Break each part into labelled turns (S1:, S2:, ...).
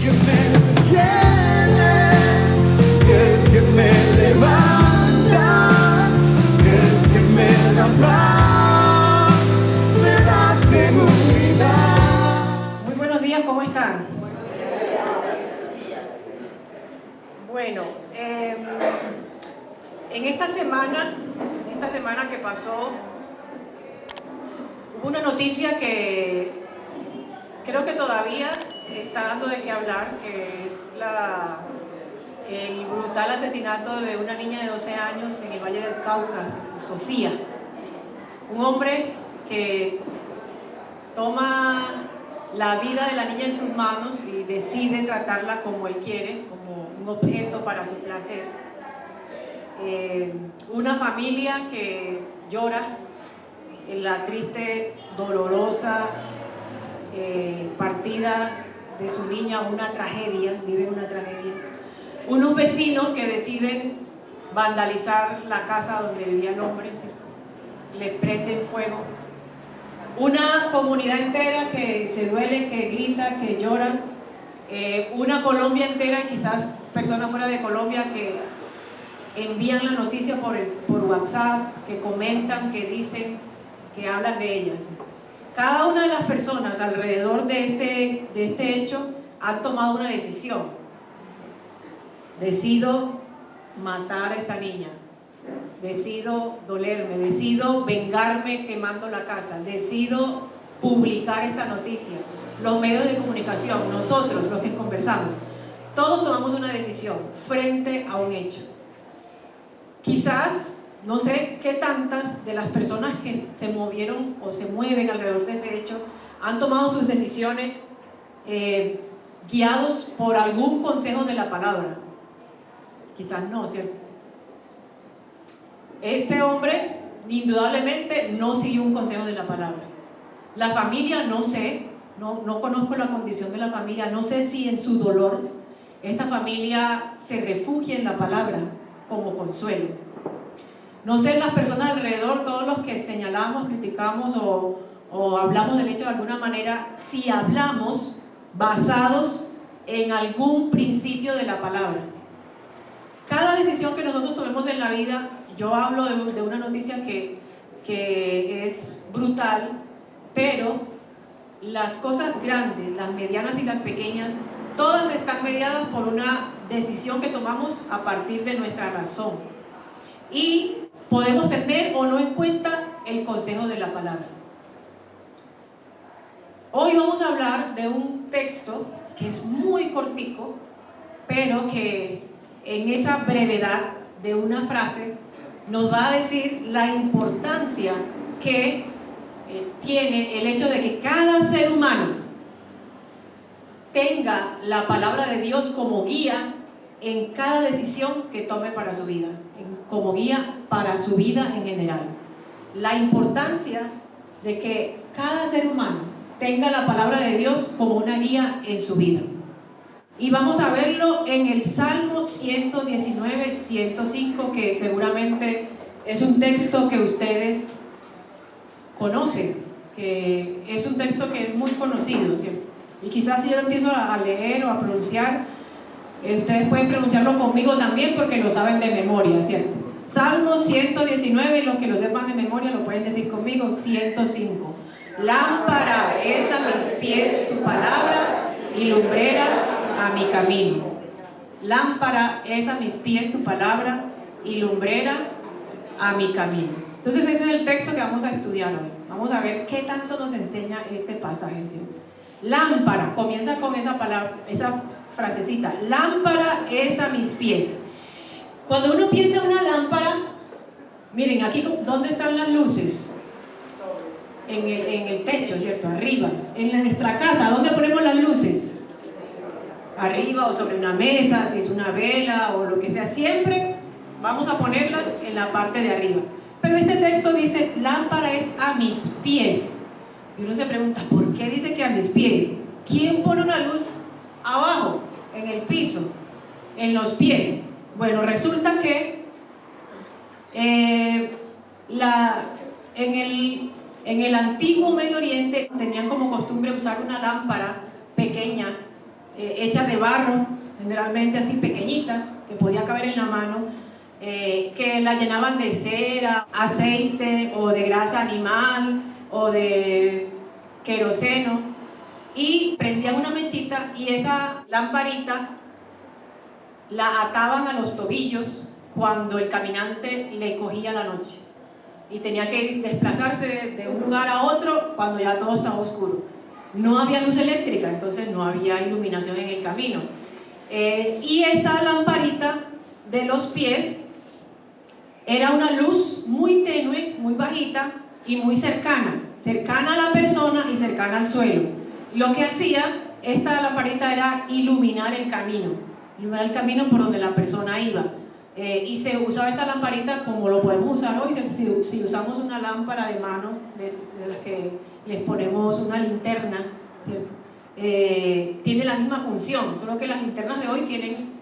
S1: que me sostiene, el que me levanta, el que me da paz, me da seguridad.
S2: Muy buenos días, ¿cómo están? Bueno, en esta semana que pasó, hubo una noticia que creo que todavía está dando de qué hablar, que es el brutal asesinato de una niña de 12 años en el Valle del Cauca, Sofía. Un hombre que toma la vida de la niña en sus manos y decide tratarla como él quiere, como un objeto para su placer. Una familia que llora en la triste, dolorosa partida de su niña, una tragedia, vive una tragedia. Unos vecinos que deciden vandalizar la casa donde vivía el hombre, le prenden fuego. Una comunidad entera que se duele, que grita, que llora. Una Colombia entera y quizás personas fuera de Colombia que envían la noticia por WhatsApp, que comentan, que dicen, que hablan de ellas. Cada una de las personas alrededor de este hecho han tomado una decisión. Decido matar a esta niña. Decido dolerme, decido vengarme quemando la casa, decido publicar esta noticia. Los medios de comunicación, nosotros, los que conversamos, todos tomamos una decisión frente a un hecho. Quizás, no sé qué tantas de las personas que se movieron o se mueven alrededor de ese hecho han tomado sus decisiones guiados por algún consejo de la palabra. Quizás no, ¿cierto? Este hombre indudablemente no siguió un consejo de la palabra. La familia, no sé, no conozco la condición de la familia, no sé si en su dolor esta familia se refugia en la palabra como consuelo. No sé, las personas alrededor, todos los que señalamos, criticamos o hablamos del hecho de alguna manera, si hablamos basados en algún principio de la palabra. Cada decisión que nosotros tomemos en la vida, yo hablo de una noticia que es brutal, pero las cosas grandes, las medianas y las pequeñas, todas están mediadas por una decisión que tomamos a partir de nuestra razón. Y podemos tener o no en cuenta el consejo de la palabra. Hoy vamos a hablar de un texto que es muy cortico, pero que en esa brevedad de una frase nos va a decir la importancia que tiene el hecho de que cada ser humano tenga la palabra de Dios como guía en cada decisión que tome para su vida, como guía para su vida en general. La importancia de que cada ser humano tenga la palabra de Dios como una guía en su vida. Y vamos a verlo en el Salmo 119, 105, que seguramente es un texto que ustedes conocen, que es un texto que es muy conocido, ¿cierto? Y quizás si yo lo empiezo a leer o a pronunciar, ustedes pueden pronunciarlo conmigo también porque lo saben de memoria, ¿cierto? Salmo 119, los que lo sepan de memoria lo pueden decir conmigo. 105. Lámpara es a mis pies tu palabra y lumbrera a mi camino. Lámpara es a mis pies tu palabra y lumbrera a mi camino. Entonces ese es el texto que vamos a estudiar hoy. Vamos a ver qué tanto nos enseña este pasaje, ¿cierto? Lámpara, comienza con esa palabra, esa frasecita. Lámpara es a mis pies. Cuando uno piensa en una lámpara, miren, aquí ¿dónde están las luces? En el techo, ¿cierto? Arriba. En nuestra casa, ¿dónde ponemos las luces? Arriba o sobre una mesa, si es una vela o lo que sea. Siempre vamos a ponerlas en la parte de arriba. Pero este texto dice, lámpara es a mis pies. Y uno se pregunta, ¿por qué dice que a mis pies? ¿Quién pone una luz abajo, en el piso, en los pies? Bueno, resulta que en el antiguo Medio Oriente tenían como costumbre usar una lámpara pequeña hechas de barro, generalmente así pequeñitas, que podía caber en la mano, que la llenaban de cera, aceite o de grasa animal o de queroseno, y prendían una mechita y esa lamparita la ataban a los tobillos cuando el caminante le cogía la noche y tenía que desplazarse de un lugar a otro cuando ya todo estaba oscuro. No había luz eléctrica, entonces no había iluminación en el camino. Y esa lamparita de los pies era una luz muy tenue, muy bajita y muy cercana a la persona y cercana al suelo. Lo que hacía esta lamparita era iluminar el camino por donde la persona iba. Y se usaba esta lamparita como lo podemos usar hoy, si usamos una lámpara de mano, de las que les ponemos una linterna, tiene la misma función, solo que las linternas de hoy tienen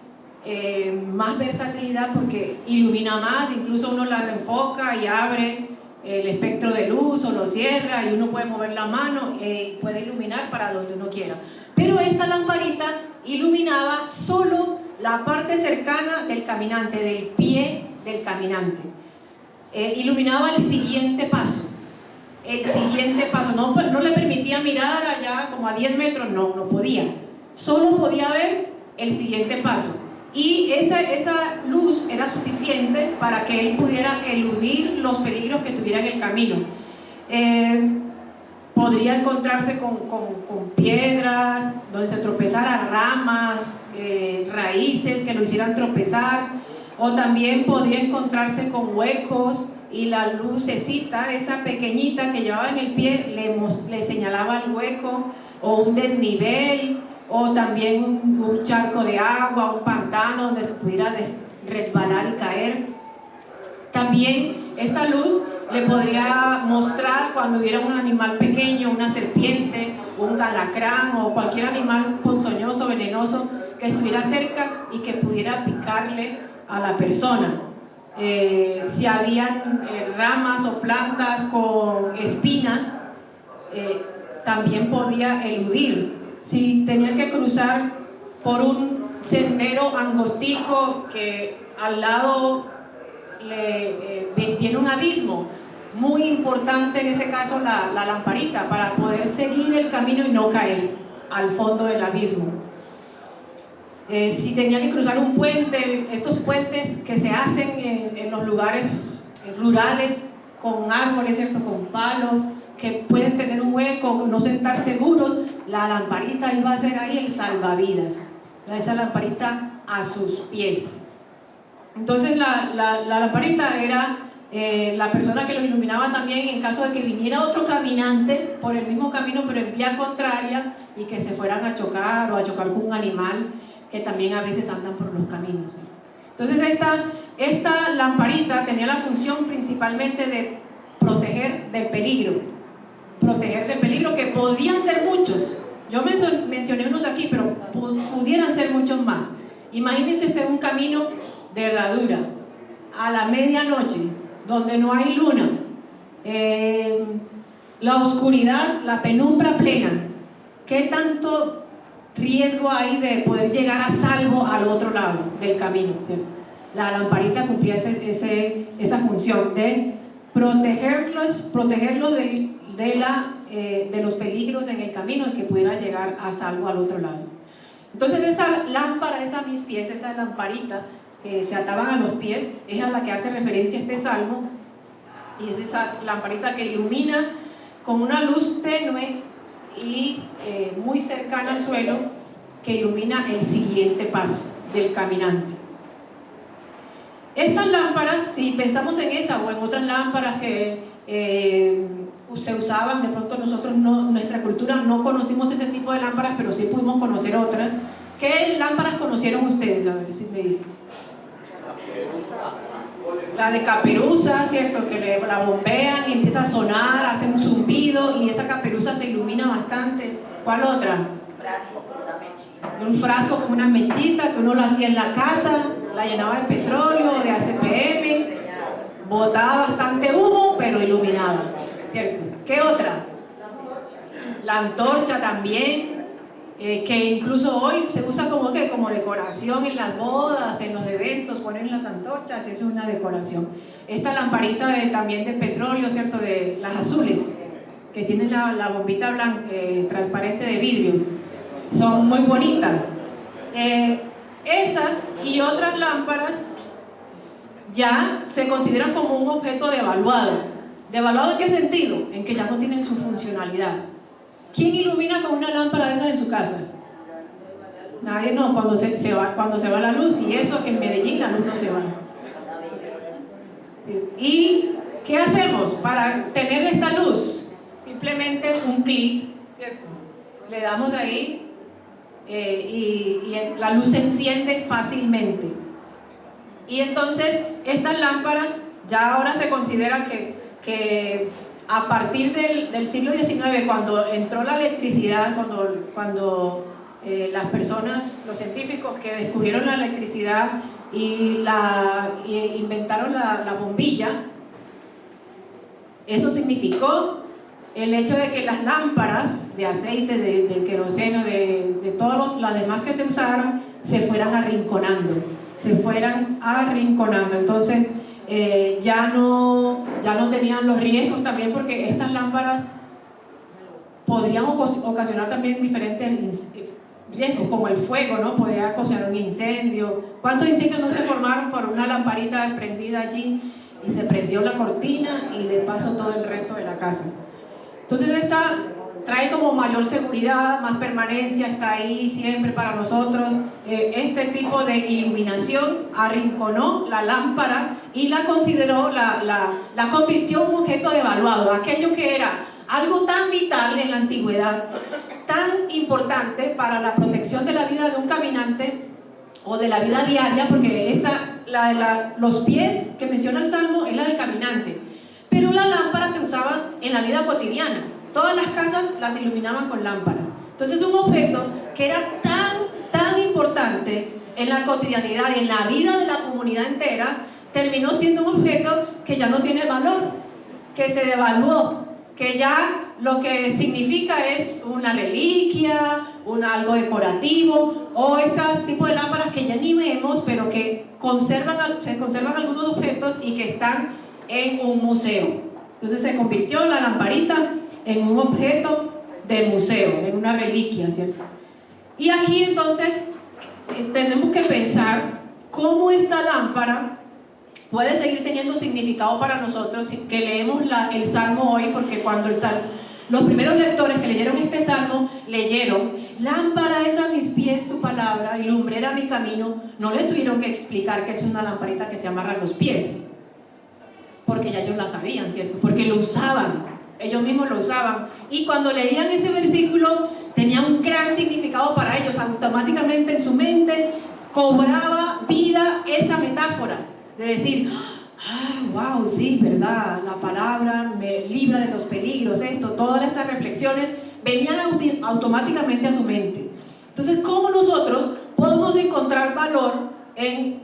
S2: más versatilidad porque ilumina más, incluso uno la enfoca y abre el espectro de luz o lo cierra y uno puede mover la mano, puede iluminar para donde uno quiera. Pero esta lamparita iluminaba solo la parte cercana del caminante, del pie del caminante. Iluminaba el siguiente paso. No le permitía mirar allá como a 10 metros, no podía. Solo podía ver el siguiente paso. Y esa luz era suficiente para que él pudiera eludir los peligros que tuviera en el camino. Podría encontrarse con piedras, donde se tropezara, ramas, raíces que lo hicieran tropezar, o también podría encontrarse con huecos y la lucecita, esa pequeñita que llevaba en el pie, le señalaba el hueco, o un desnivel, o también un charco de agua, un pantano donde se pudiera resbalar y caer. También esta luz le podría mostrar cuando hubiera un animal pequeño, una serpiente, un alacrán o cualquier animal ponzoñoso, venenoso que estuviera cerca y que pudiera picarle a la persona. Si habían ramas o plantas con espinas, también podía eludir. Si tenía que cruzar por un sendero angostico que al lado tiene un abismo, muy importante en ese caso la lamparita para poder seguir el camino y no caer al fondo del abismo. Si tenía que cruzar un puente, estos puentes que se hacen en los lugares rurales con árboles, ¿cierto? Con palos que pueden tener un hueco, no estar seguros, la lamparita iba a ser ahí el salvavidas, esa lamparita a sus pies. Entonces la lamparita era la persona que lo iluminaba también en caso de que viniera otro caminante por el mismo camino pero en vía contraria y que se fueran a chocar o a chocar con un animal que también a veces andan por los caminos. Entonces esta lamparita tenía la función principalmente de proteger del peligro que podían ser muchos. Yo mencioné unos aquí, pero pudieran ser muchos más. Imagínense usted un camino de herradura a la medianoche donde no hay luna, la oscuridad, la penumbra plena. ¿Qué tanto riesgo hay de poder llegar a salvo al otro lado del camino, ¿cierto? La lamparita cumplía esa función de protegerlos de los peligros en el camino y que pudiera llegar a salvo al otro lado. Entonces esa lámpara, mis pies, esa lamparita que se ataban a los pies, es a la que hace referencia este salmo, y es esa lamparita que ilumina con una luz tenue y muy cercana al suelo, que ilumina el siguiente paso del caminante. Estas lámparas, si pensamos en esa o en otras lámparas que se usaban, de pronto nosotros nuestra cultura no conocimos ese tipo de lámparas, pero sí pudimos conocer otras. ¿Qué lámparas conocieron ustedes? A ver si me dicen. La de caperuza, ¿cierto? Que la bombean y empieza a sonar, hace un zumbido y esa caperuza se ilumina bastante. ¿Cuál otra? Un frasco con una mechita que uno lo hacía en la casa, la llenaba de petróleo, de ACPM, botaba bastante humo, pero iluminaba, ¿cierto? ¿Qué otra? La antorcha también. que incluso hoy se usa como decoración en las bodas, en los eventos, ponen las antorchas, es una decoración. Esta lamparita también de petróleo, ¿cierto? De las azules, que tienen la bombita blanca, transparente de vidrio, son muy bonitas. Esas y otras lámparas ya se consideran como un objeto devaluado. ¿Devaluado en qué sentido? En que ya no tienen su funcionalidad. ¿Quién ilumina con una lámpara de esas en su casa? Nadie, no, cuando se va la luz, y eso que en Medellín la luz no se va. Sí. ¿Y qué hacemos para tener esta luz? Simplemente un clic, ¿cierto? Le damos ahí y la luz se enciende fácilmente. Y entonces estas lámparas ya ahora se considera que a partir del siglo XIX, cuando entró la electricidad, cuando las personas, los científicos que descubrieron la electricidad y inventaron la bombilla, eso significó el hecho de que las lámparas de aceite, de queroseno, de todo lo demás que se usaran, se fueran arrinconando. Entonces ya no tenían los riesgos también, porque estas lámparas podrían ocasionar también diferentes riesgos, como el fuego, ¿no? Podría ocasionar un incendio. ¿Cuántos incendios no se formaron por una lamparita prendida allí y se prendió la cortina y de paso todo el resto de la casa? Entonces esta trae como mayor seguridad, más permanencia, está ahí siempre para nosotros. Este tipo de iluminación arrinconó la lámpara y la consideró, la convirtió en un objeto devaluado. Aquello que era algo tan vital en la antigüedad, tan importante para la protección de la vida de un caminante o de la vida diaria, porque los pies que menciona el Salmo es la del caminante, pero las lámparas se usaban en la vida cotidiana. Todas las casas las iluminaban con lámparas. Entonces un objeto que era tan importante en la cotidianidad y en la vida de la comunidad entera, terminó siendo un objeto que ya no tiene valor, que se devaluó, que ya lo que significa es una reliquia, algo decorativo, o este tipo de lámparas que ya ni vemos, pero que se conservan algunos objetos y que están en un museo. Entonces se convirtió la lamparita en un objeto de museo, en una reliquia, ¿cierto? Y aquí entonces tenemos que pensar cómo esta lámpara puede seguir teniendo significado para nosotros, que leemos el Salmo hoy, porque cuando los primeros lectores que leyeron este Salmo leyeron: lámpara es a mis pies tu palabra y lumbrera mi camino. No le tuvieron que explicar que es una lamparita que se amarra a los pies, porque ya ellos la sabían, ¿cierto? Porque lo usaban, ellos mismos lo usaban, y cuando leían ese versículo tenía un gran significado para ellos. Automáticamente en su mente cobraba vida esa metáfora de decir: wow, sí, verdad, la palabra me libra de los peligros, todas esas reflexiones venían automáticamente a su mente. Entonces, ¿cómo nosotros podemos encontrar valor en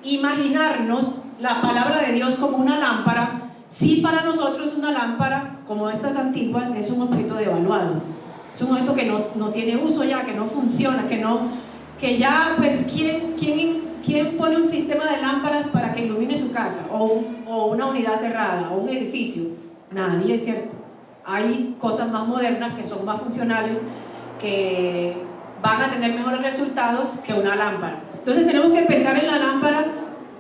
S2: imaginarnos la palabra de Dios como una lámpara, si para nosotros una lámpara, como estas antiguas, es un objeto devaluado? Es un objeto que no tiene uso ya, que no funciona, que ya, pues, ¿quién pone un sistema de lámparas para que ilumine su casa, o una unidad cerrada, o un edificio? Nadie, ¿cierto? Hay cosas más modernas que son más funcionales, que van a tener mejores resultados que una lámpara. Entonces tenemos que pensar en la lámpara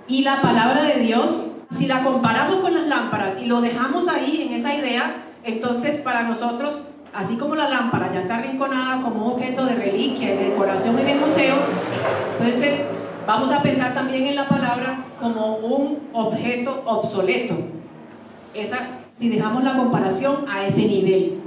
S2: y la palabra de Dios. Si la comparamos con las lámparas y lo dejamos ahí en esa idea, entonces para nosotros, así como la lámpara ya está arrinconada como un objeto de reliquia, de decoración y de museo, entonces vamos a pensar también en la palabra como un objeto obsoleto. Si dejamos la comparación a ese nivel.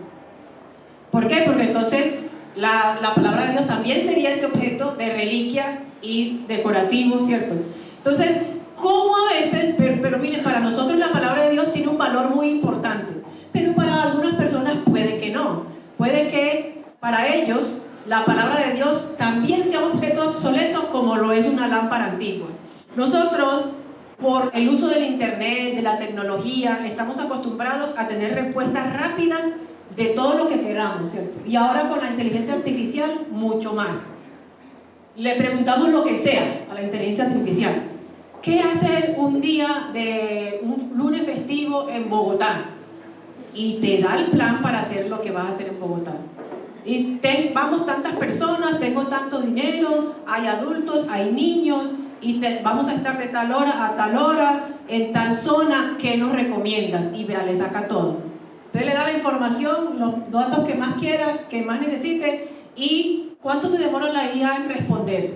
S2: ¿Por qué? Porque entonces la palabra de Dios también sería ese objeto de reliquia y decorativo, ¿cierto? Entonces, ¿cómo a veces? Pero miren, para nosotros la palabra de Dios tiene un valor muy importante, pero para algunas personas puede que no. Puede que para ellos la palabra de Dios también sea un objeto obsoleto, como lo es una lámpara antigua. Nosotros, por el uso del internet, de la tecnología, estamos acostumbrados a tener respuestas rápidas de todo lo que queramos, ¿cierto? Y ahora con la inteligencia artificial, mucho más. Le preguntamos lo que sea a la inteligencia artificial. ¿Qué hacer un día de un lunes festivo en Bogotá? Y te da el plan para hacer lo que vas a hacer en Bogotá. Y vamos tantas personas, tengo tanto dinero, hay adultos, hay niños, y vamos a estar de tal hora a tal hora, en tal zona, ¿qué nos recomiendas? Y vea, le saca todo. Entonces le da la información, los datos que más quiera, que más necesite, y ¿cuánto se demora la IA en responder?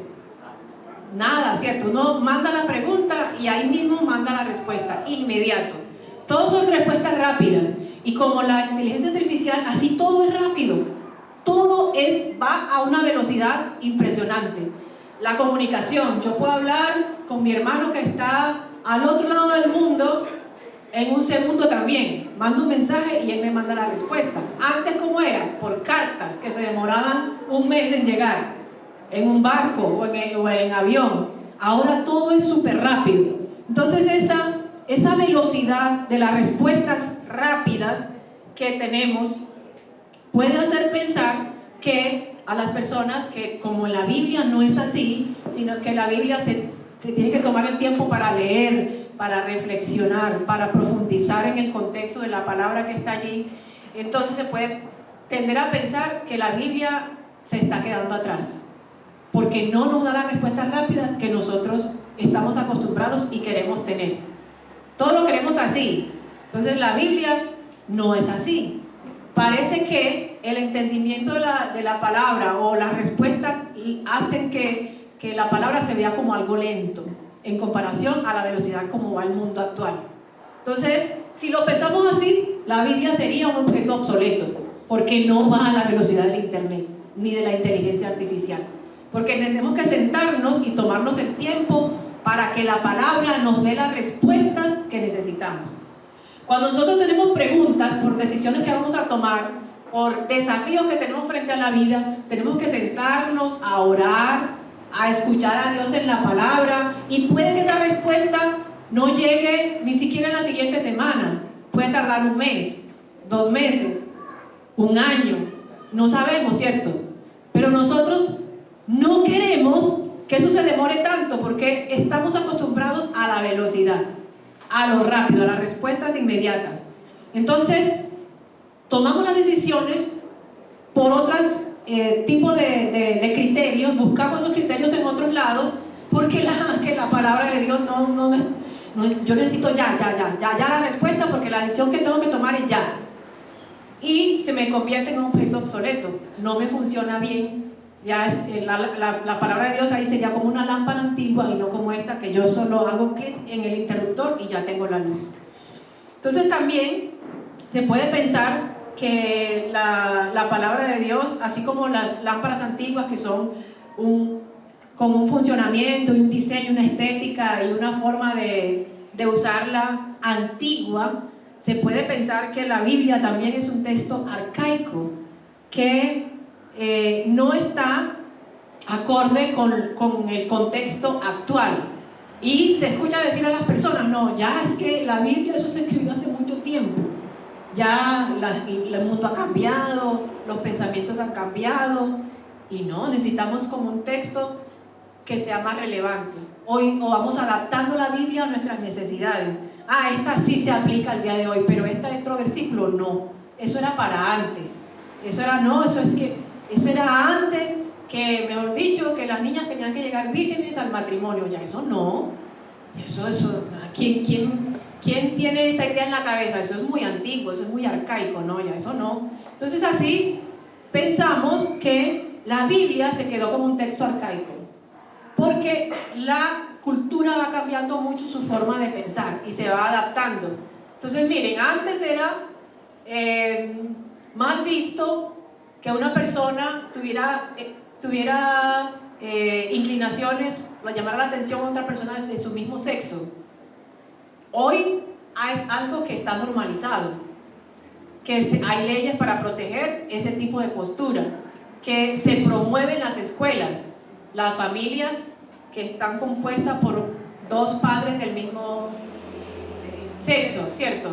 S2: Nada, ¿cierto? Uno manda la pregunta y ahí mismo manda la respuesta, inmediato. Todos son respuestas rápidas, y como la inteligencia artificial, así todo es rápido. Todo va a una velocidad impresionante. La comunicación, yo puedo hablar con mi hermano que está al otro lado del mundo en un segundo también. Mando un mensaje y él me manda la respuesta. Antes, ¿cómo era? Por cartas que se demoraban un mes en llegar, en un barco o en avión. Ahora todo es súper rápido. Entonces esa velocidad de las respuestas rápidas que tenemos puede hacer pensar que a las personas que, como en la Biblia no es así, sino que la Biblia se tiene que tomar el tiempo para leer, para reflexionar, para profundizar en el contexto de la palabra que está allí. Entonces se puede tender a pensar que la Biblia se está quedando atrás, porque no nos da las respuestas rápidas que nosotros estamos acostumbrados y queremos tener. Todo lo queremos así. Entonces la Biblia no es así. Parece que el entendimiento de la palabra o las respuestas hacen que la palabra se vea como algo lento en comparación a la velocidad como va el mundo actual. Entonces, si lo pensamos así, la Biblia sería un objeto obsoleto, porque no va a la velocidad del internet ni de la inteligencia artificial. Porque tenemos que sentarnos y tomarnos el tiempo para que la palabra nos dé las respuestas que necesitamos. Cuando nosotros tenemos preguntas por decisiones que vamos a tomar, por desafíos que tenemos frente a la vida, tenemos que sentarnos a orar, a escuchar a Dios en la palabra, y puede que esa respuesta no llegue ni siquiera en la siguiente semana. Puede tardar un mes, 2 meses, un año, no sabemos, ¿cierto? Pero nosotros no queremos que eso se demore tanto porque estamos acostumbrados a la velocidad, a lo rápido, a las respuestas inmediatas. Entonces, tomamos las decisiones por otros tipos de criterios, buscamos esos criterios en otros lados, porque la palabra de Dios no, yo necesito ya la respuesta, porque la decisión que tengo que tomar es ya. Y se me convierte en un objeto obsoleto, no me funciona bien. Ya la palabra de Dios ahí sería como una lámpara antigua y no como esta que yo solo hago clic en el interruptor y ya tengo la luz. Entonces también se puede pensar que la palabra de Dios, así como las lámparas antiguas que son como un funcionamiento y un diseño, una estética y una forma de usarla antigua, se puede pensar que la Biblia también es un texto arcaico que no está acorde con el contexto actual. Y se escucha decir a las personas, no, ya es que la Biblia, eso se escribió hace mucho tiempo. Ya el mundo ha cambiado, los pensamientos han cambiado, y no, necesitamos como un texto que sea más relevante. O vamos adaptando la Biblia a nuestras necesidades. Esta sí se aplica al día de hoy, pero otro versículo no. Eso era para antes. Eso era antes que, mejor dicho, que las niñas tenían que llegar vírgenes al matrimonio. Ya eso no. ¿Quién tiene esa idea en la cabeza? Eso es muy antiguo, eso es muy arcaico, no, ya eso no. Entonces así pensamos que la Biblia se quedó como un texto arcaico, porque la cultura va cambiando mucho su forma de pensar y se va adaptando. Entonces miren, antes era mal visto que una persona tuviera inclinaciones, llamar la atención a otra persona de su mismo sexo. Hoy es algo que está normalizado, que hay leyes para proteger ese tipo de postura, que se promueve en las escuelas, las familias que están compuestas por 2 padres del mismo sexo, ¿cierto?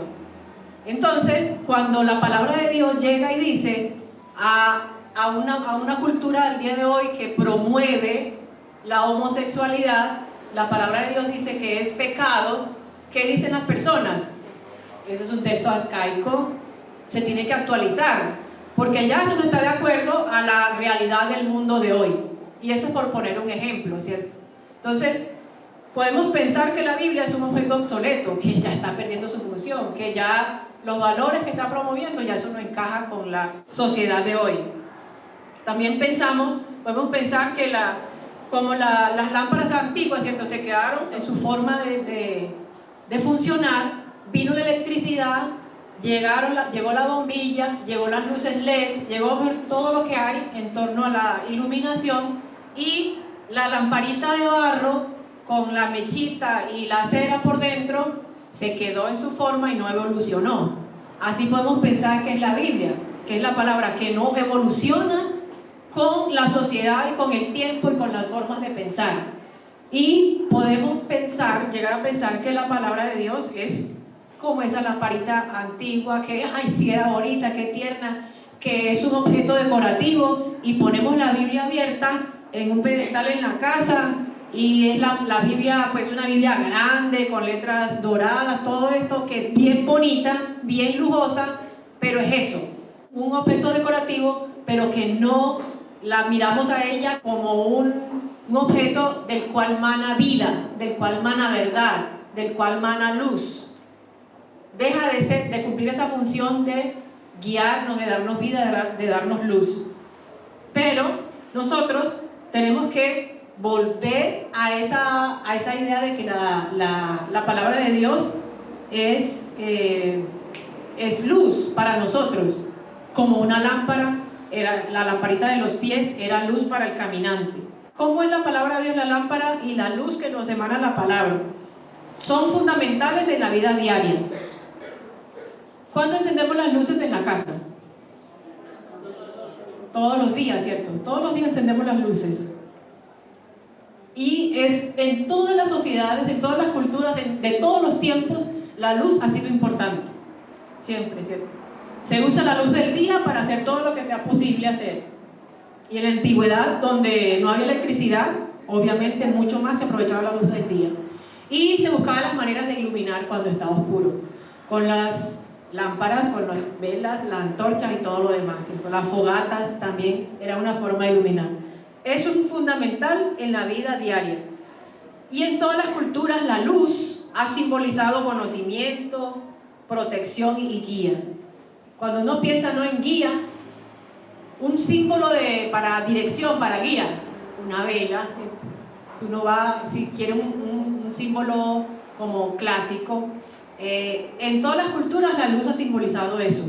S2: Entonces, cuando la palabra de Dios llega y dice a una cultura del día de hoy que promueve la homosexualidad, la palabra de Dios dice que es pecado, ¿qué dicen las personas? Eso es un texto arcaico, se tiene que actualizar, porque ya eso no está de acuerdo a la realidad del mundo de hoy. Y eso es por poner un ejemplo, ¿cierto? Entonces, podemos pensar que la Biblia es un objeto obsoleto, que ya está perdiendo su función, que ya los valores que está promoviendo, ya eso no encaja con la sociedad de hoy. También podemos pensar que las lámparas antiguas, ¿cierto?, se quedaron en su forma de funcionar, vino la electricidad, llegó la bombilla, llegó las luces LED, llegó todo lo que hay en torno a la iluminación, y la lamparita de barro con la mechita y la cera por dentro se quedó en su forma y no evolucionó. Así podemos pensar que es la Biblia, que es la palabra que no evoluciona con la sociedad y con el tiempo y con las formas de pensar. Y podemos llegar a pensar que la palabra de Dios es como esa lamparita antigua que, ay, si era bonita, qué tierna, que es un objeto decorativo, y ponemos la Biblia abierta en un pedestal en la casa, y es la Biblia, pues una Biblia grande, con letras doradas, todo esto, que es bien bonita, bien lujosa, pero es eso, un objeto decorativo, pero que no la miramos a ella como un objeto del cual mana vida, del cual mana verdad, del cual mana luz. Deja de cumplir esa función de guiarnos, de darnos vida, de darnos luz. Pero nosotros tenemos que volver a esa idea de que la palabra de Dios es luz para nosotros, como una lámpara. La lamparita de los pies era luz para el caminante. ¿Cómo es la palabra de Dios la lámpara y la luz que nos emana la palabra? Son fundamentales en la vida diaria. ¿Cuándo encendemos las luces en la casa? Todos los días, ¿cierto? Todos los días encendemos las luces. Y es en todas las sociedades, en todas las culturas, de todos los tiempos, la luz ha sido importante. Siempre, ¿cierto? Se usa la luz del día para hacer todo lo que sea posible hacer. Y en la antigüedad, donde no había electricidad, obviamente mucho más se aprovechaba la luz del día. Y se buscaban las maneras de iluminar cuando estaba oscuro, con las lámparas, con las velas, las antorchas y todo lo demás, ¿cierto? Las fogatas también era una forma de iluminar. Eso es fundamental en la vida diaria. Y en todas las culturas la luz ha simbolizado conocimiento, protección y guía. Cuando uno piensa no en guía, un símbolo para dirección, para guía, una vela, ¿cierto? Si uno va, si quiere un símbolo como clásico, en todas las culturas la luz ha simbolizado eso.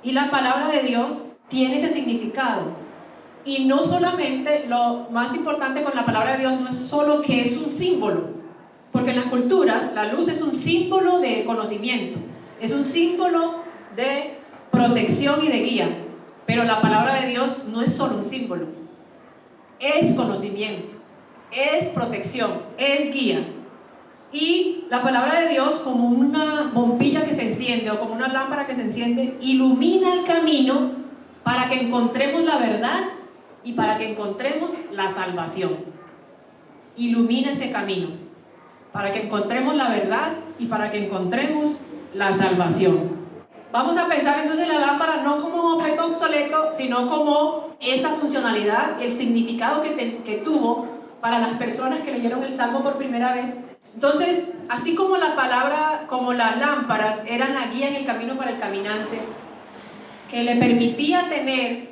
S2: Y la palabra de Dios tiene ese significado. Y no solamente, lo más importante con la palabra de Dios no es solo que es un símbolo, porque en las culturas la luz es un símbolo de conocimiento, es un símbolo de protección y de guía, pero la palabra de Dios no es solo un símbolo, es conocimiento, es protección, es guía. Y la palabra de Dios, como una bombilla que se enciende o como una lámpara que se enciende, ilumina el camino para que encontremos la verdad y para que encontremos la salvación. Ilumina ese camino para que encontremos la verdad y para que encontremos la salvación. Vamos a pensar entonces la lámpara no como un objeto obsoleto, sino como esa funcionalidad, el significado que tuvo para las personas que leyeron el Salmo por primera vez. Entonces, así como la palabra, como las lámparas eran la guía en el camino para el caminante, que le permitía tener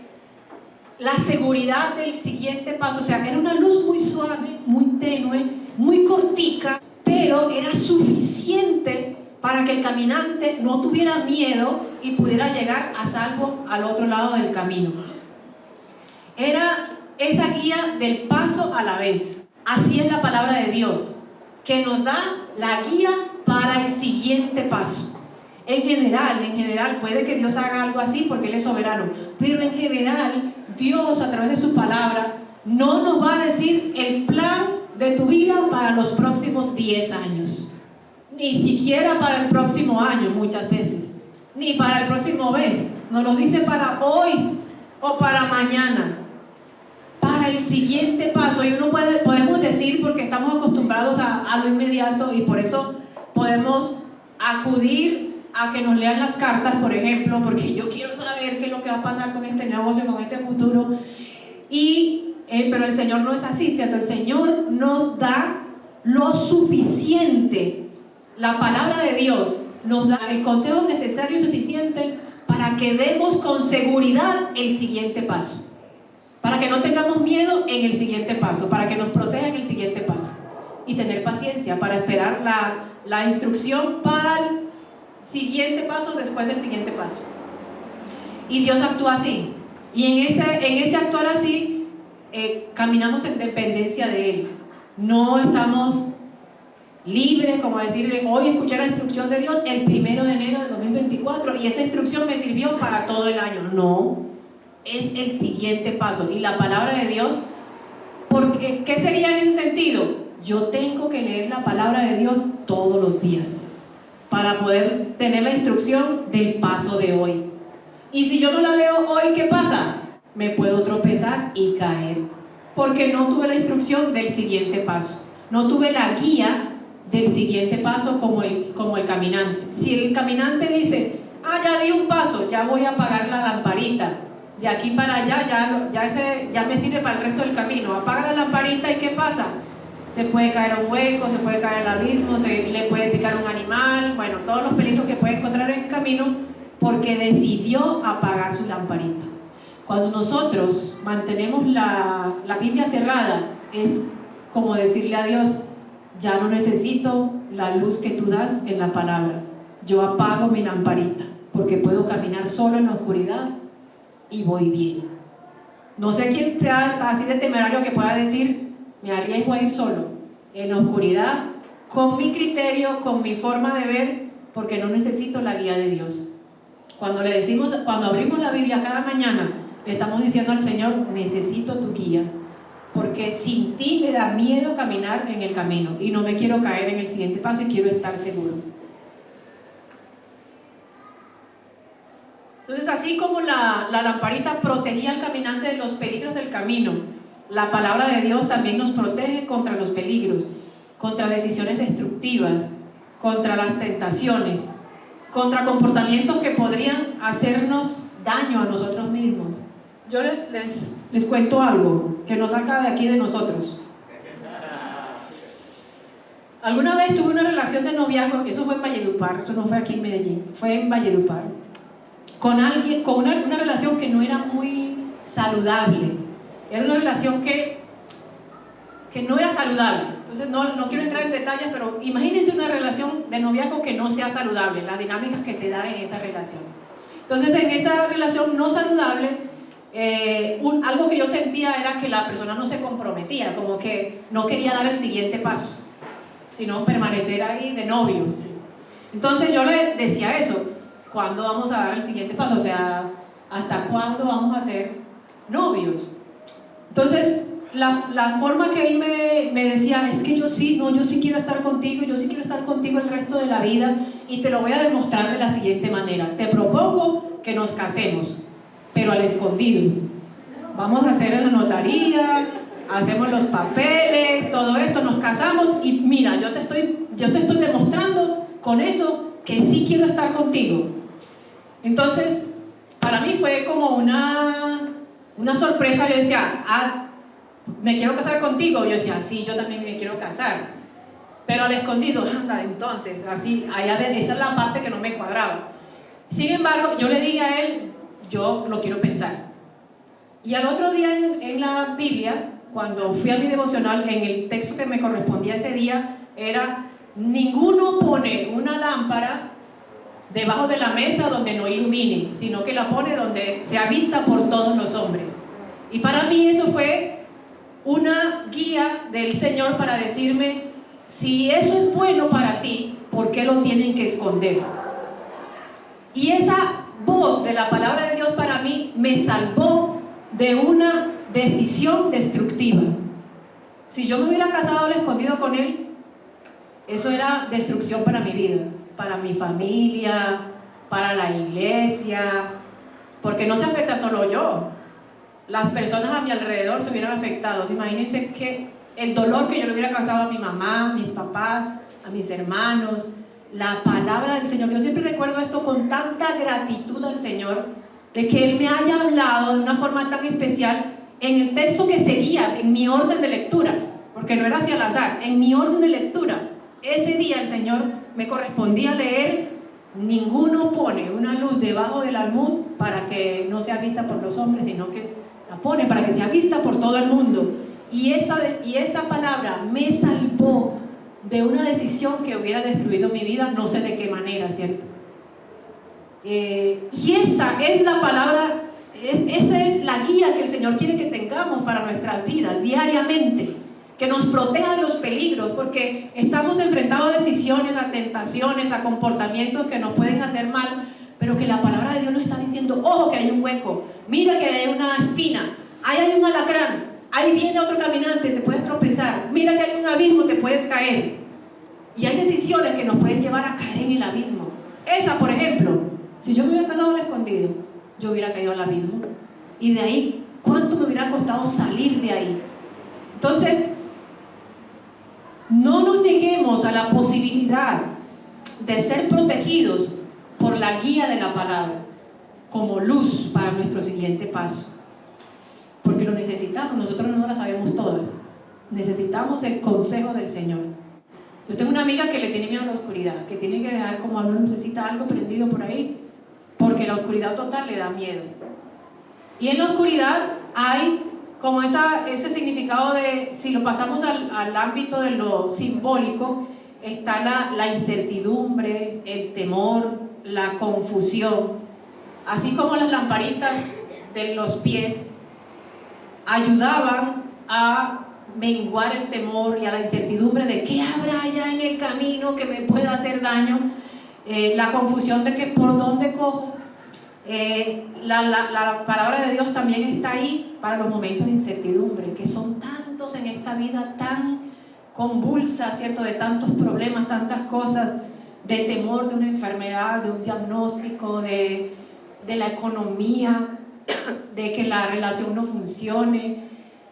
S2: la seguridad del siguiente paso, o sea, era una luz muy suave, muy tenue, muy cortica, pero era suficiente para que el caminante no tuviera miedo y pudiera llegar a salvo al otro lado del camino. Era esa guía del paso a la vez. Así es la palabra de Dios, que nos da la guía para el siguiente paso. En general, puede que Dios haga algo así porque Él es soberano, pero en general, Dios a través de su palabra no nos va a decir el plan de tu vida para los próximos 10 años, ni siquiera para el próximo año muchas veces. ni para el próximo mes, nos lo dice para hoy o para mañana, para el siguiente paso. Y podemos decir, porque estamos acostumbrados a lo inmediato, y por eso podemos acudir a que nos lean las cartas, por ejemplo, porque yo quiero saber qué es lo que va a pasar con este negocio, con este futuro. Pero el Señor no es así, ¿cierto? El Señor nos da lo suficiente. La palabra de Dios nos da el consejo necesario y suficiente para que demos con seguridad el siguiente paso, para que no tengamos miedo en el siguiente paso, para que nos proteja en el siguiente paso, y tener paciencia para esperar la instrucción para el siguiente paso después del siguiente paso. Y Dios actúa así, y en ese actuar así caminamos en dependencia de Él. No estamos libres, como decir, hoy escuché la instrucción de Dios el 1 de enero de 2024 y esa instrucción me sirvió para todo el año. No, es el siguiente paso. Y la palabra de Dios, porque, ¿qué sería en ese sentido? Yo tengo que leer la palabra de Dios todos los días para poder tener la instrucción del paso de hoy. Y si yo no la leo hoy, ¿qué pasa? Me puedo tropezar y caer, porque no tuve la instrucción del siguiente paso, no tuve la guía del siguiente paso como el caminante. Si el caminante dice, ya di un paso, ya voy a apagar la lamparita, de aquí para allá ya me sirve para el resto del camino, apaga la lamparita y ¿qué pasa? Se puede caer a un hueco, se puede caer al abismo, se le puede picar un animal, bueno, todos los peligros que puede encontrar en el camino, porque decidió apagar su lamparita. Cuando nosotros mantenemos la Biblia cerrada, es como decirle a Dios, ya no necesito la luz que tú das en la palabra, yo apago mi lamparita, porque puedo caminar solo en la oscuridad y voy bien. No sé quién sea así de temerario que pueda decir, me arriesgo a ir solo, en la oscuridad, con mi criterio, con mi forma de ver, porque no necesito la guía de Dios. Cuando abrimos la Biblia cada mañana, le estamos diciendo al Señor, necesito tu guía, porque sin ti me da miedo caminar en el camino y no me quiero caer en el siguiente paso y quiero estar seguro. Entonces, así como la lamparita protegía al caminante de los peligros del camino, la palabra de Dios también nos protege contra los peligros, contra decisiones destructivas, contra las tentaciones, contra comportamientos que podrían hacernos daño a nosotros mismos. Yo les cuento algo que nos saca de aquí de nosotros. Alguna vez tuve una relación de noviazgo, eso fue en Valledupar, eso no fue aquí en Medellín, fue en Valledupar, con alguien, con una relación que no era muy saludable. Era una relación que no era saludable. Entonces no quiero entrar en detalles, pero imagínense una relación de noviazgo que no sea saludable, las dinámicas que se dan en esa relación. Entonces, en esa relación no saludable, algo que yo sentía era que la persona no se comprometía, como que no quería dar el siguiente paso, sino permanecer ahí de novio. Entonces yo le decía eso, ¿cuándo vamos a dar el siguiente paso? O sea, ¿hasta cuándo vamos a ser novios? Entonces, la forma que él me decía es que yo sí quiero estar contigo, yo sí quiero estar contigo el resto de la vida y te lo voy a demostrar de la siguiente manera. Te propongo que nos casemos, pero al escondido. Vamos a hacer en la notaría, hacemos los papeles, todo esto, nos casamos y mira, yo te estoy demostrando con eso que sí quiero estar contigo. Entonces, para mí fue como una sorpresa. Yo decía, me quiero casar contigo. Yo decía, sí, yo también me quiero casar, pero al escondido. Anda, entonces, así, esa es la parte que no me cuadraba. Sin embargo, yo le dije a él, yo lo quiero pensar. Y al otro día en la Biblia, cuando fui a mi devocional, en el texto que me correspondía ese día, era, ninguno pone una lámpara debajo de la mesa donde no ilumine, sino que la pone donde sea vista por todos los hombres. Y para mí eso fue una guía del Señor para decirme, si eso es bueno para ti, ¿por qué lo tienen que esconder? Y esa voz de la palabra de Dios para mí me salvó de una decisión destructiva. Si yo me hubiera casado al escondido con él, eso era destrucción para mi vida, para mi familia, para la iglesia, porque no se afecta solo yo. Las personas a mi alrededor se hubieran afectado. Imagínense que el dolor que yo le hubiera causado a mi mamá, a mis papás, a mis hermanos, la palabra del Señor. Yo siempre recuerdo esto con tanta gratitud al Señor, de que Él me haya hablado de una forma tan especial en el texto que seguía, en mi orden de lectura, porque no era así al azar, en mi orden de lectura. Ese día el Señor me correspondía leer: ninguno pone una luz debajo del almud para que no sea vista por los hombres, sino que la pone para que sea vista por todo el mundo. Y esa palabra me salvó de una decisión que hubiera destruido mi vida, no sé de qué manera, ¿cierto? Y esa es la palabra, esa es la guía que el Señor quiere que tengamos para nuestras vidas diariamente, que nos proteja de los peligros, porque estamos enfrentados a decisiones, a tentaciones, a comportamientos que nos pueden hacer mal, pero que la palabra de Dios nos está diciendo: ojo, que hay un hueco, mira que hay una espina, ahí hay un alacrán, ahí viene otro caminante, te puedes tropezar, mira que hay un abismo, te puedes caer. Y hay decisiones que nos pueden llevar a caer en el abismo. Esa, por ejemplo, si yo me hubiera quedado escondido, yo hubiera caído al abismo. Y de ahí, ¿cuánto me hubiera costado salir de ahí? Entonces, no nos neguemos a la posibilidad de ser protegidos por la guía de la palabra como luz para nuestro siguiente paso, porque lo necesitamos. Nosotros no la sabemos todas, necesitamos el consejo del Señor. Yo tengo una amiga que le tiene miedo a la oscuridad, que tiene que dejar, como uno necesita algo prendido por ahí, porque la oscuridad total le da miedo. Y en la oscuridad hay como ese significado de, si lo pasamos al ámbito de lo simbólico, está la incertidumbre, el temor, la confusión. Así como las lamparitas de los pies ayudaban a menguar el temor y a la incertidumbre de qué habrá allá en el camino que me pueda hacer daño, la confusión de que por dónde cojo. La palabra de Dios también está ahí para los momentos de incertidumbre, que son tantos en esta vida tan convulsa, ¿cierto? De tantos problemas, tantas cosas, de temor de una enfermedad, de un diagnóstico, de la economía, de que la relación no funcione,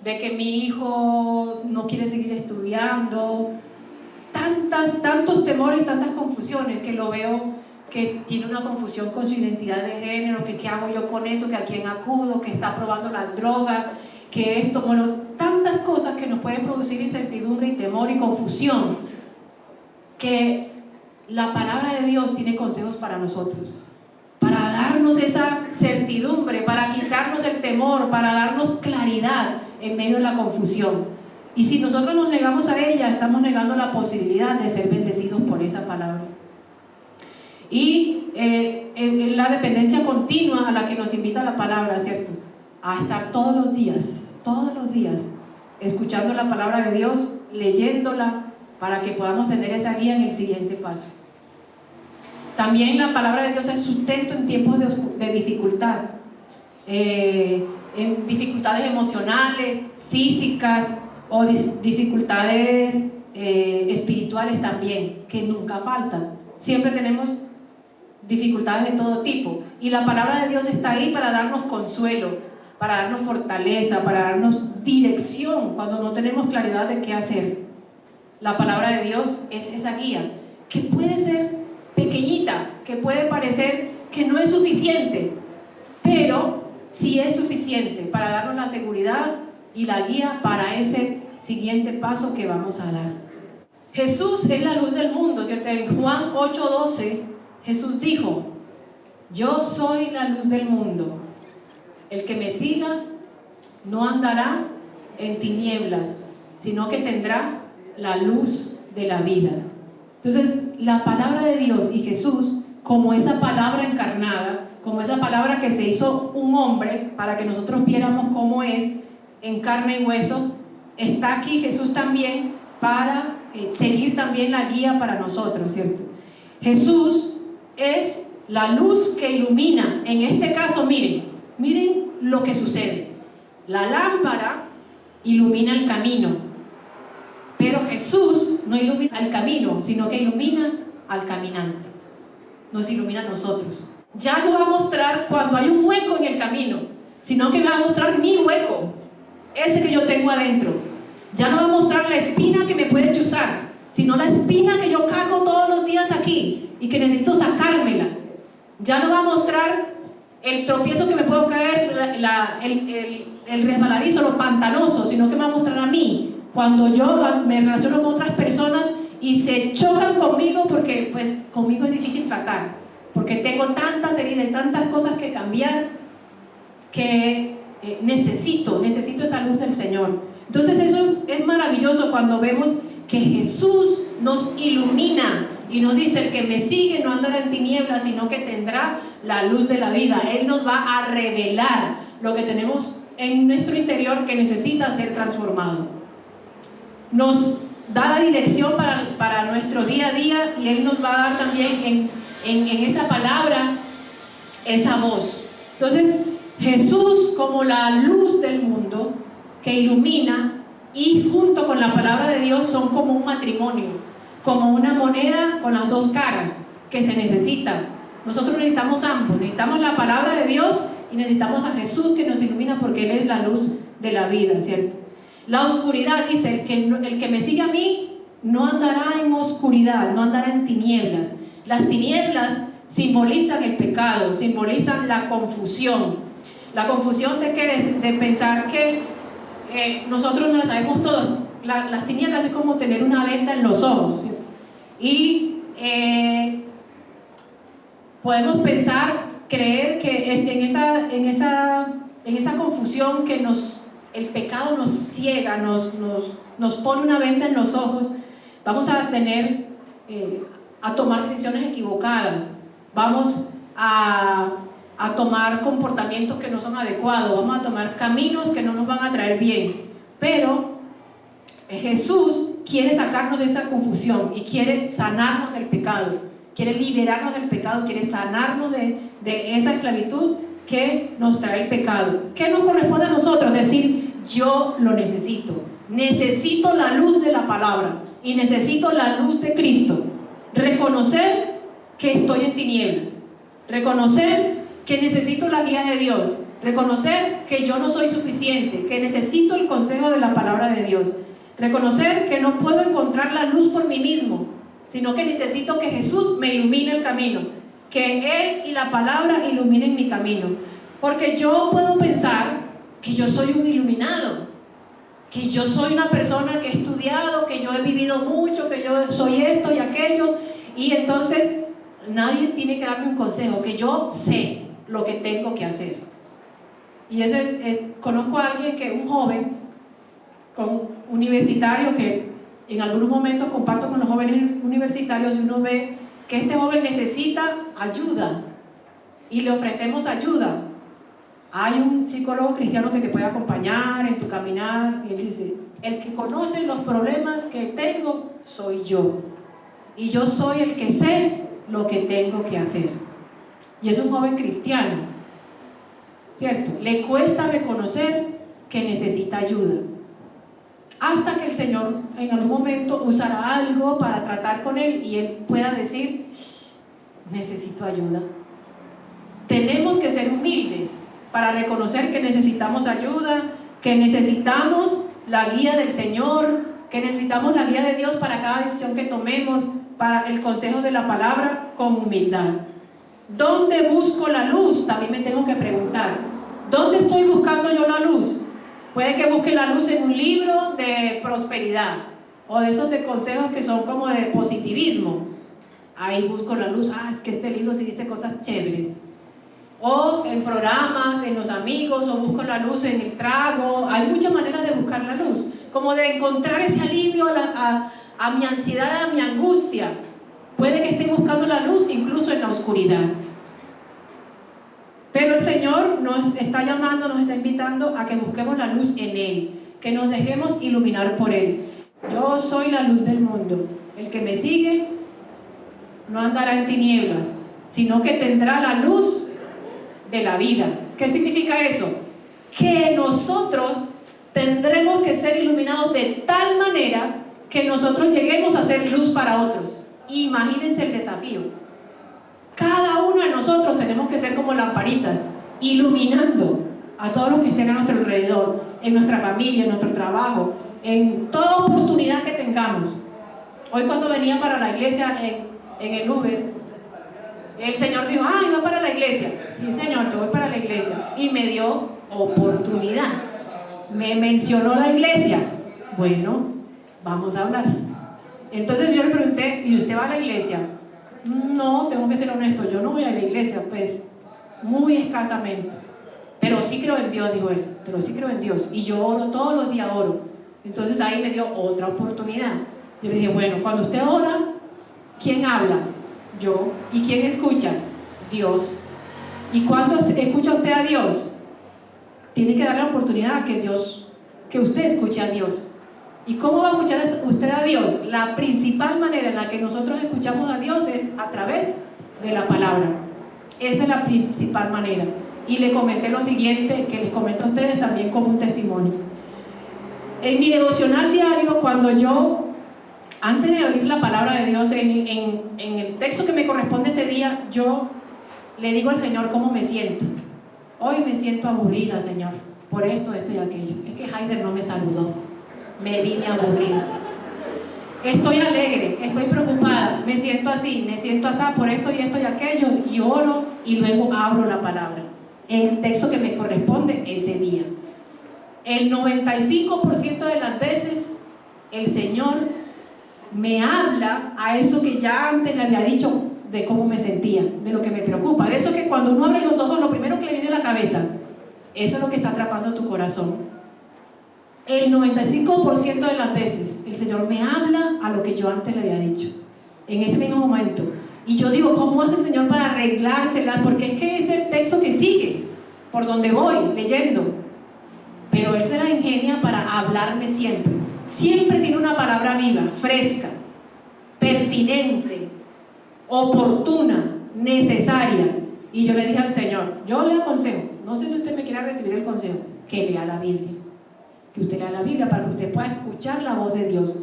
S2: de que mi hijo no quiere seguir estudiando, tantos temores, tantas confusiones, que lo veo que tiene una confusión con su identidad de género, que qué hago yo con eso, que a quién acudo, que está probando las drogas, que esto, bueno, tantas cosas que nos pueden producir incertidumbre y temor y confusión, que la palabra de Dios tiene consejos para nosotros, para darnos esa certidumbre, para quitarnos el temor, para darnos claridad en medio de la confusión. Y si nosotros nos negamos a ella, estamos negando la posibilidad de ser bendecidos por esa palabra. Y en la dependencia continua a la que nos invita la palabra, ¿cierto? A estar todos los días, escuchando la palabra de Dios, leyéndola, para que podamos tener esa guía en el siguiente paso. También la palabra de Dios es sustento en tiempos de dificultad, en dificultades emocionales, físicas o dificultades espirituales también, que nunca faltan. Siempre tenemos dificultades de todo tipo, y la palabra de Dios está ahí para darnos consuelo, para darnos fortaleza, para darnos dirección cuando no tenemos claridad de qué hacer. La palabra de Dios es esa guía, que puede ser pequeñita, que puede parecer que no es suficiente, pero sí es suficiente para darnos la seguridad y la guía para ese siguiente paso que vamos a dar. Jesús es la luz del mundo, ¿cierto? En Juan 8:12, Jesús dijo: yo soy la luz del mundo, el que me siga no andará en tinieblas, sino que tendrá la luz de la vida. Entonces, la palabra de Dios y Jesús, como esa palabra encarnada, como esa palabra que se hizo un hombre para que nosotros viéramos cómo es en carne y hueso, está aquí Jesús también para seguir también la guía para nosotros, ¿cierto? Jesús es la luz que ilumina. En este caso, miren lo que sucede. La lámpara ilumina el camino, pero Jesús no ilumina el camino, sino que ilumina al caminante. Nos ilumina a nosotros. Ya no va a mostrar cuando hay un hueco en el camino, sino que me va a mostrar mi hueco, ese que yo tengo adentro. Ya no va a mostrar la espina que me puede chuzar, sino la espina que yo cargo todos los días aquí y que necesito sacármela. Ya no va a mostrar el tropiezo que me puedo caer, el resbaladizo, lo pantanoso, sino que me va a mostrar a mí cuando yo me relaciono con otras personas y se chocan conmigo, porque pues conmigo es difícil tratar, porque tengo tantas heridas y tantas cosas que cambiar que necesito esa luz del Señor. Entonces eso es maravilloso cuando vemos que Jesús nos ilumina y nos dice: el que me sigue no andará en tinieblas, sino que tendrá la luz de la vida. Él nos va a revelar lo que tenemos en nuestro interior que necesita ser transformado. Nos da la dirección para nuestro día a día, y Él nos va a dar también en esa palabra esa voz. Entonces Jesús, como la luz del mundo que ilumina, y junto con la palabra de Dios son como un matrimonio, como una moneda con las dos caras que se necesitan. Nosotros necesitamos ambos, necesitamos la palabra de Dios y necesitamos a Jesús que nos ilumina, porque Él es la luz de la vida, ¿cierto? La oscuridad, dice, el que me sigue a mí no andará en oscuridad, no andará en tinieblas. Las tinieblas simbolizan el pecado, simbolizan la confusión. La confusión de qué, de pensar que nosotros no lo sabemos todos. Las tinieblas es como tener una venda en los ojos, ¿sí? Y podemos pensar, creer que es en esa confusión que el pecado nos ciega, nos pone una venda en los ojos. Vamos a tomar decisiones equivocadas, vamos a tomar comportamientos que no son adecuados, vamos a tomar caminos que no nos van a traer bien. Pero Jesús quiere sacarnos de esa confusión y quiere sanarnos del pecado, quiere liberarnos del pecado, quiere sanarnos de esa esclavitud que nos trae el pecado. ¿Qué nos corresponde a nosotros? Decir: yo lo necesito la luz de la palabra y necesito la luz de Cristo. Reconocer que estoy en tinieblas, reconocer que necesito la guía de Dios, reconocer que yo no soy suficiente, que necesito el consejo de la palabra de Dios, reconocer que no puedo encontrar la luz por mí mismo, sino que necesito que Jesús me ilumine el camino, que Él y la palabra iluminen mi camino. Porque yo puedo pensar que yo soy un iluminado, que yo soy una persona que he estudiado, que yo he vivido mucho, que yo soy esto y aquello, y entonces nadie tiene que darme un consejo, que yo sé lo que tengo que hacer. Y conozco a alguien, que un joven universitario, que en algunos momentos comparto con los jóvenes universitarios, y uno ve que este joven necesita ayuda y le ofrecemos ayuda. Hay un psicólogo cristiano que te puede acompañar en tu caminar, y él dice: el que conoce los problemas que tengo soy yo, y yo soy el que sé lo que tengo que hacer. Y es un joven cristiano, ¿cierto? Le cuesta reconocer que necesita ayuda, hasta que el Señor en algún momento usará algo para tratar con él y él pueda decir: necesito ayuda. Tenemos que ser humildes para reconocer que necesitamos ayuda, que necesitamos la guía del Señor, que necesitamos la guía de Dios para cada decisión que tomemos, para el consejo de la palabra, con humildad. ¿Dónde busco la luz? También me tengo que preguntar. ¿Dónde estoy buscando yo la luz? Puede que busque la luz en un libro de prosperidad, o de esos de consejos que son como de positivismo. Ahí busco la luz. Es que este libro sí dice cosas chéveres. O en programas, en los amigos, o busco la luz en el trago. Hay muchas maneras de buscar la luz, como de encontrar ese alivio a mi ansiedad, a mi angustia. Puede que esté buscando la luz incluso en la oscuridad. Pero el Señor nos está llamando, nos está invitando a que busquemos la luz en Él, que nos dejemos iluminar por Él. Yo soy la luz del mundo. El que me sigue no andará en tinieblas, sino que tendrá la luz de la vida. ¿Qué significa eso? Que nosotros tendremos que ser iluminados de tal manera que nosotros lleguemos a ser luz para otros. Imagínense el desafío. Cada uno de nosotros tenemos que ser como lamparitas, iluminando a todos los que estén a nuestro alrededor, en nuestra familia, en nuestro trabajo, en toda oportunidad que tengamos. Hoy cuando venía para la iglesia en el Uber, el Señor dijo, ay, va para la iglesia. Sí, Señor, yo voy para la iglesia. Y me dio oportunidad. Me mencionó la iglesia. Bueno, vamos a hablar. Entonces yo le pregunté, ¿y usted va a la iglesia? No, tengo que ser honesto, yo no voy a la iglesia, pues, muy escasamente. Pero sí creo en Dios, dijo él, pero sí creo en Dios. Y yo oro, todos los días oro. Entonces ahí me dio otra oportunidad. Yo le dije, bueno, cuando usted ora, ¿quién habla? Yo. ¿Y quién escucha? Dios. ¿Y cuando escucha usted a Dios? Tiene que darle la oportunidad a que usted escuche a Dios. ¿Y cómo va a escuchar usted a Dios? La principal manera en la que nosotros escuchamos a Dios es a través de la palabra. Esa es la principal manera. Y le comenté lo siguiente, que les comento a ustedes también como un testimonio. En mi devocional diario, cuando yo, antes de abrir la palabra de Dios, en el texto que me corresponde ese día, yo le digo al Señor cómo me siento. Hoy me siento aburrida, Señor, por esto, esto y aquello. Es que Haider no me saludó. Me vine aburrida. Estoy alegre, estoy preocupada, me siento así por esto y aquello, y oro y luego abro la palabra. El texto que me corresponde ese día. El 95% de las veces el Señor me habla a eso que ya antes le había dicho de cómo me sentía, de lo que me preocupa, de eso que cuando uno abre los ojos lo primero que le viene a la cabeza, eso es lo que está atrapando tu corazón. El 95% de las veces el Señor me habla a lo que yo antes le había dicho, en ese mismo momento. Y yo digo, ¿cómo hace el Señor para arreglársela? Porque es que es el texto que sigue, por donde voy, leyendo. Pero Él se la ingenia para hablarme siempre. Siempre tiene una palabra viva, fresca, pertinente, oportuna, necesaria. Y yo le dije al Señor, yo le aconsejo, no sé si usted me quiere recibir el consejo, que lea la Biblia. Que usted lea la Biblia para que usted pueda escuchar la voz de Dios,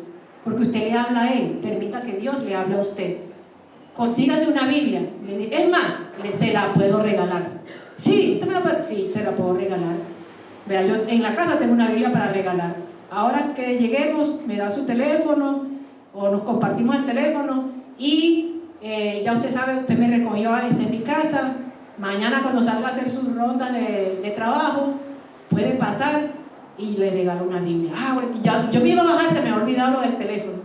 S2: porque usted le habla a Él, permita que Dios le hable a usted. Consígase una Biblia, es más, se la puedo regalar. Sí, usted me la puede, sí, se la puedo regalar. Vea, yo en la casa tengo una Biblia para regalar. Ahora que lleguemos, me da su teléfono o nos compartimos el teléfono y ya usted sabe, usted me recogió ahí en mi casa. Mañana cuando salga a hacer sus rondas de trabajo, puede pasar y le regalo una Biblia. Bueno, ya, yo me iba a bajar, se me ha olvidado lo del teléfono.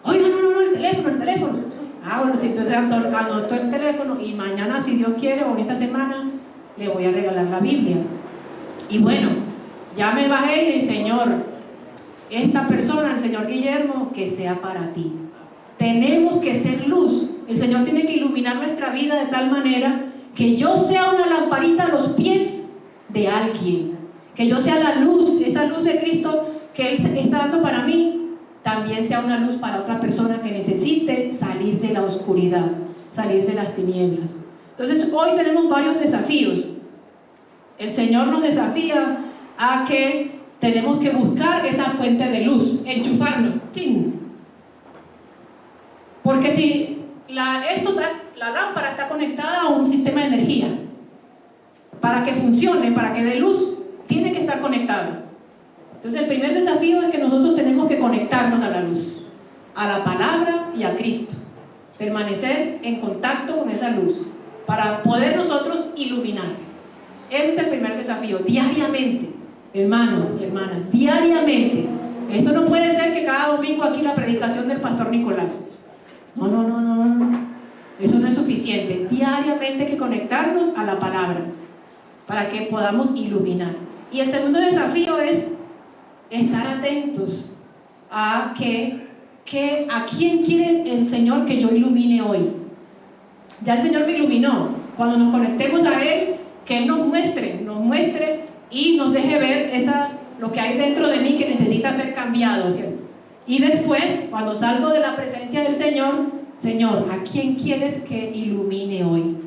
S2: ¡Ay, no, el teléfono! Bueno, si entonces anotó el teléfono y mañana, si Dios quiere, o esta semana, le voy a regalar la Biblia. Y bueno, ya me bajé y dije, Señor, esta persona, el Señor Guillermo, que sea para ti. Tenemos que ser luz. El Señor tiene que iluminar nuestra vida de tal manera que yo sea una lamparita a los pies de alguien. Que yo sea la luz, esa luz de Cristo que Él está dando para mí, también sea una luz para otra persona que necesite salir de la oscuridad, salir de las tinieblas. Entonces hoy tenemos varios desafíos. El Señor nos desafía a que tenemos que buscar esa fuente de luz, enchufarnos. ¡Tin! Porque si la lámpara está conectada a un sistema de energía, para que funcione, para que dé luz, tiene que estar conectada. Entonces el primer desafío es que nosotros tenemos que conectarnos a la luz, a la palabra y a Cristo, permanecer en contacto con esa luz para poder nosotros iluminar. Ese es el primer desafío, diariamente, hermanos y hermanas, diariamente. Esto no puede ser que cada domingo aquí la predicación del pastor Nicolás. No. Eso no es suficiente. Diariamente hay que conectarnos a la palabra para que podamos iluminar. Y el segundo desafío es estar atentos a a quién quiere el Señor que yo ilumine hoy. Ya el Señor me iluminó. Cuando nos conectemos a Él, que Él nos muestre y nos deje ver lo que hay dentro de mí que necesita ser cambiado, ¿cierto? Y después, cuando salgo de la presencia del Señor, Señor, ¿a quién quieres que ilumine hoy?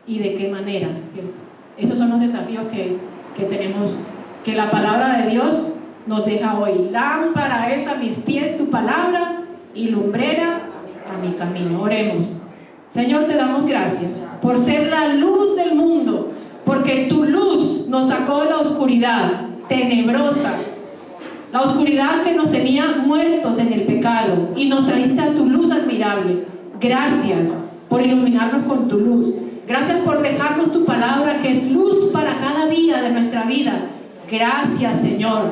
S2: ¿Y de qué manera? ¿Cierto? Esos son los desafíos que tenemos, que la palabra de Dios nos deja hoy. Lámpara es a mis pies tu palabra y lumbrera a mi camino. Oremos. Señor, te damos gracias por ser la luz del mundo, porque tu luz nos sacó de la oscuridad tenebrosa, la oscuridad que nos tenía muertos en el pecado, y nos trajiste a tu luz admirable. Gracias por iluminarnos con tu luz. Gracias por dejarnos tu palabra, que es luz para cada día de nuestra vida. Gracias, Señor.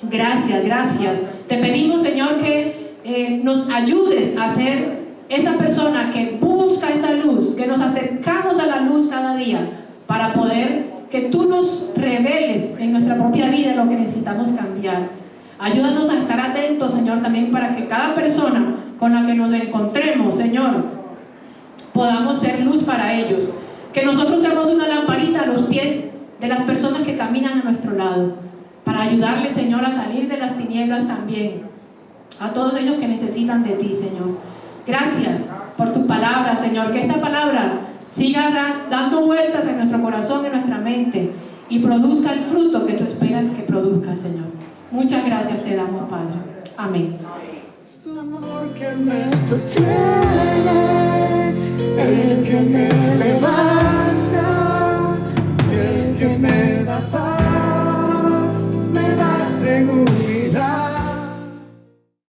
S2: Gracias, gracias. Te pedimos, Señor, que nos ayudes a ser esa persona que busca esa luz, que nos acercamos a la luz cada día para poder que tú nos reveles en nuestra propia vida lo que necesitamos cambiar. Ayúdanos a estar atentos, Señor, también para que cada persona con la que nos encontremos, Señor, podamos ser luz para ellos. Que nosotros seamos una lamparita a los pies de las personas que caminan a nuestro lado, para ayudarles, Señor, a salir de las tinieblas también, a todos ellos que necesitan de ti, Señor. Gracias por tu palabra, Señor, que esta palabra siga dando vueltas en nuestro corazón, en nuestra mente, y produzca el fruto que tú esperas que produzca, Señor. Muchas gracias te damos, Padre. Amén.
S1: Su amor que me sostiene, el que me levanta.